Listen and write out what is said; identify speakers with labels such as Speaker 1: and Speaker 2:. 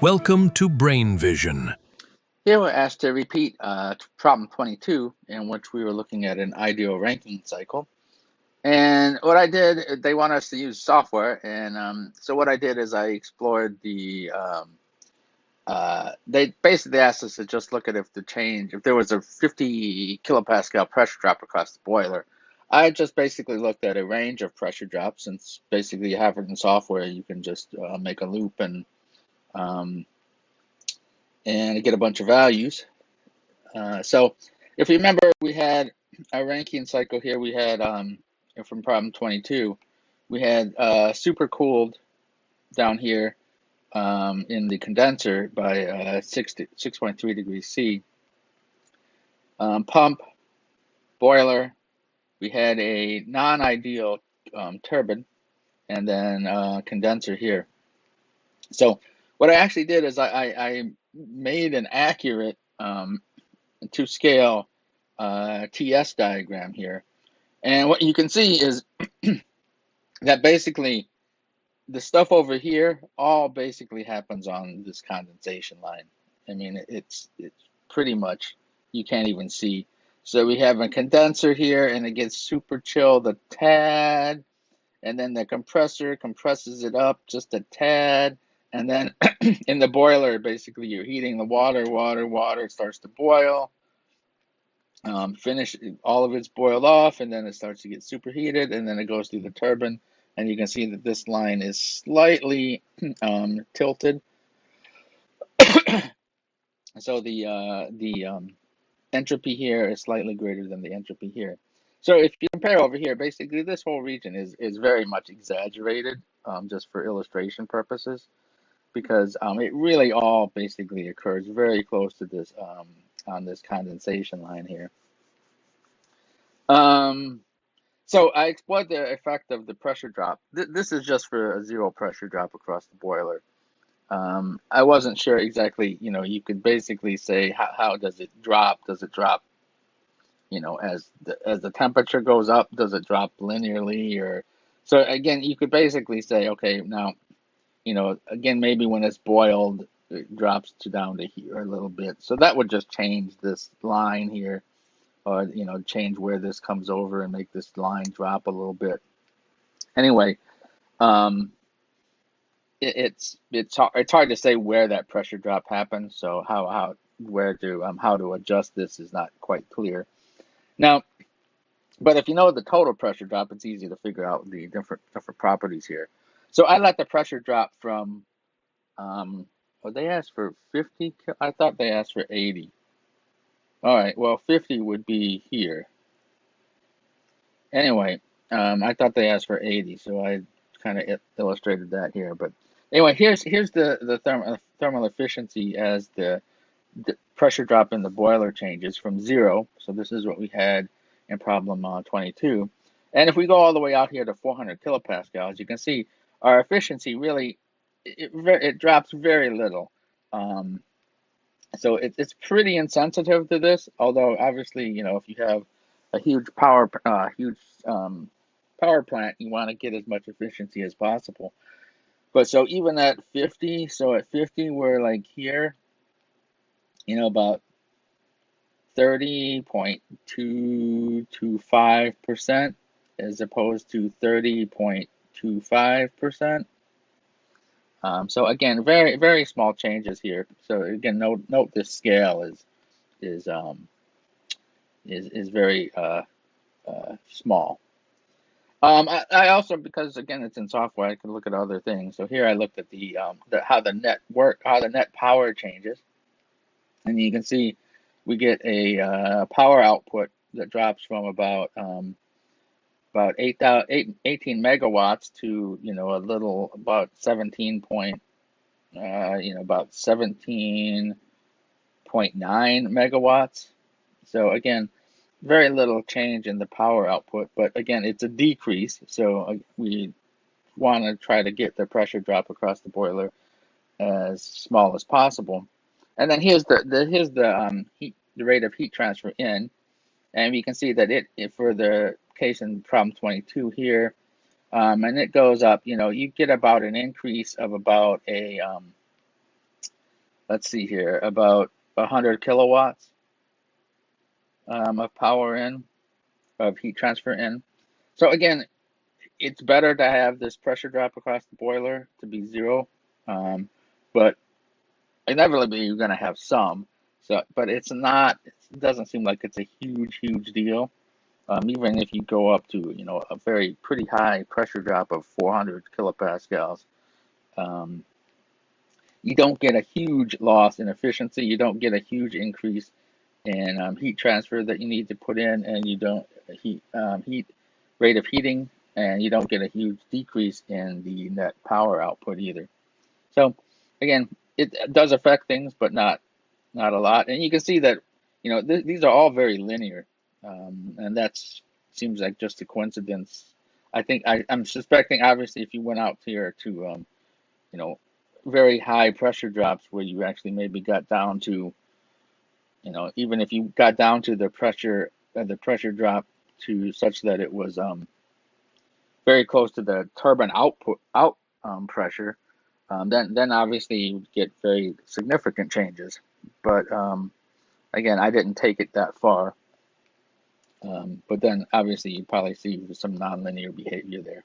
Speaker 1: Welcome to Brain Vision.
Speaker 2: Here we're asked to repeat problem 22, in which we were looking at an ideal ranking cycle. And what I did, they want us to use software, and so what I did is I explored they basically asked us to just look at if there was a 50 kilopascal pressure drop across the boiler. I just basically looked at a range of pressure drops, since basically you have it in software, you can just make a loop um, and get a bunch of values. So if you remember, we had our ranking cycle here. We had from problem 22, we had supercooled down here in the condenser by 6.3 degrees C. Pump, boiler. We had a non-ideal turbine, and then condenser here. So what I actually did is I made an accurate to scale TS diagram here. And what you can see is that basically the stuff over here all basically happens on this condensation line. I mean, it's pretty much, you can't even see. So we have a condenser here, and it gets super chilled a tad, and then the compressor compresses it up just a tad, and then in the boiler, basically you're heating the water starts to boil. Finish, all of it's boiled off, and then it starts to get superheated, and then it goes through the turbine, and you can see that this line is slightly tilted. So the entropy here is slightly greater than the entropy here. So if you compare over here, basically this whole region is very much exaggerated, just for illustration purposes, because it really all basically occurs very close to this on this condensation line here. So I explored the effect of the pressure drop. This is just for a zero pressure drop across the boiler. I wasn't sure exactly, you could basically say how does it drop? Does it drop, as the temperature goes up, does it drop linearly? Or so again, you could basically say, okay, now, again, maybe when it's boiled, it drops down to here a little bit. So that would just change this line here, or change where this comes over and make this line drop a little bit. Anyway, um, it's hard to say where that pressure drop happens. So how to adjust this is not quite clear now. But if you know the total pressure drop, it's easy to figure out the different properties here. So I let the pressure drop from well, they asked for 50. I thought they asked for 80. All right, well, 50 would be here. Anyway, I thought they asked for 80, so I kind of illustrated that here. But anyway, here's the thermal efficiency as the pressure drop in the boiler changes from 0. So this is what we had in problem 22. And if we go all the way out here to 400 kilopascals, you can see our efficiency really, it drops very little. So it's pretty insensitive to this, although obviously, if you have a huge power plant, you want to get as much efficiency as possible. But so even at 50, so at 50 we're like here, about 30.225% as opposed to 30.25%. So again, very, very small changes here. So again, note this scale is very small. I also, because again it's in software, I can look at other things. So here I looked at how the net power changes, and you can see we get a power output that drops from about 18 megawatts to a little about 17.9 megawatts. So again, very little change in the power output, but again, it's a decrease. So we want to try to get the pressure drop across the boiler as small as possible. And then here's the rate of heat transfer in, and we can see that it for the case in problem 22 here, and it goes up. You get about an increase of about a let's see here, about 100 kilowatts of power in, of heat transfer in. So again, it's better to have this pressure drop across the boiler to be 0, but inevitably you're going to have some. So, but it's not. It doesn't seem like it's a huge deal. Even if you go up to a very pretty high pressure drop of 400 kilopascals, um, you don't get a huge loss in efficiency. You don't get a huge increase in heat transfer that you need to put in, and you don't heat rate of heating, and you don't get a huge decrease in the net power output either. So again, it does affect things, but not a lot. And you can see that these are all very linear, and that's seems like just a coincidence. I think I'm suspecting, obviously, if you went out here to you know very high pressure drops where you actually maybe got down to even if you got down to the pressure drop to such that it was very close to the turbine out pressure, then obviously you would get very significant changes. But again, I didn't take it that far. But then obviously you probably see some nonlinear behavior there.